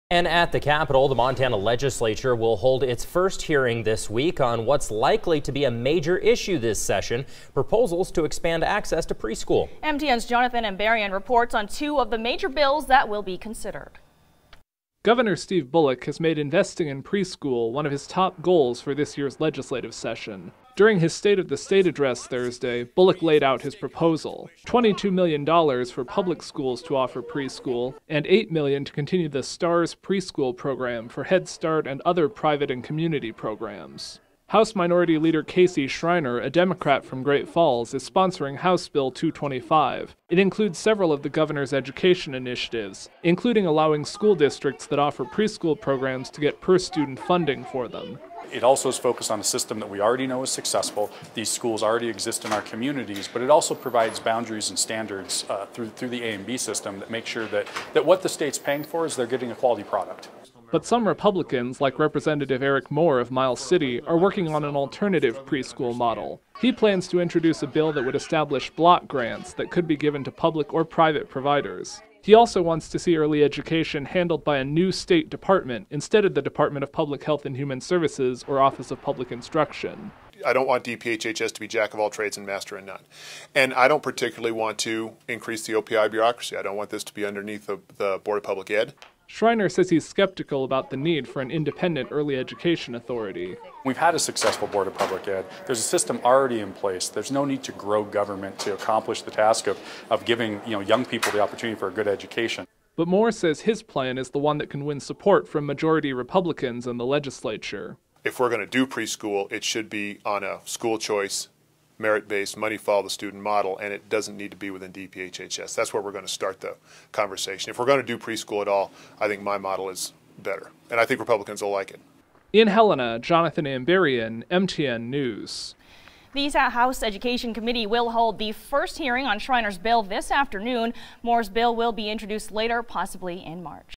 And at the Capitol, the Montana legislature will hold its first hearing this week on what's likely to be a major issue this session, proposals to expand access to preschool. MTN's Jonathan Ambarian reports on two of the major bills that will be considered. Governor Steve Bullock has made investing in preschool one of his top goals for this year's legislative session. During his State of the State address Thursday, Bullock laid out his proposal: $22 million for public schools to offer preschool, and $8 million to continue the STARS preschool program for Head Start and other private and community programs. House Minority Leader Casey Schreiner, a Democrat from Great Falls, is sponsoring House Bill 225. It includes several of the governor's education initiatives, including allowing school districts that offer preschool programs to get per-student funding for them. It also is focused on a system that we already know is successful. These schools already exist in our communities, but it also provides boundaries and standards through the A&B system that make sure that what the state's paying for is they're getting a quality product. But some Republicans, like Representative Eric Moore of Miles City, are working on an alternative preschool model. He plans to introduce a bill that would establish block grants that could be given to public or private providers. He also wants to see early education handled by a new state department instead of the Department of Public Health and Human Services or Office of Public Instruction. I don't want DPHHS to be jack of all trades and master of none. And I don't particularly want to increase the OPI bureaucracy. I don't want this to be underneath the Board of Public Ed. Schreiner says he's skeptical about the need for an independent early education authority. We've had a successful Board of Public Ed. There's a system already in place. There's no need to grow government to accomplish the task of giving young people the opportunity for a good education. But Moore says his plan is the one that can win support from majority Republicans in the legislature. If we're going to do preschool, it should be on a school choice, merit-based, money follow the student model, and it doesn't need to be within DPHHS. That's where we're going to start the conversation. If we're going to do preschool at all, I think my model is better, and I think Republicans will like it. In Helena, Jonathan Ambarian, MTN News. The House Education Committee will hold the first hearing on Schreiner's bill this afternoon. Moore's bill will be introduced later, possibly in March.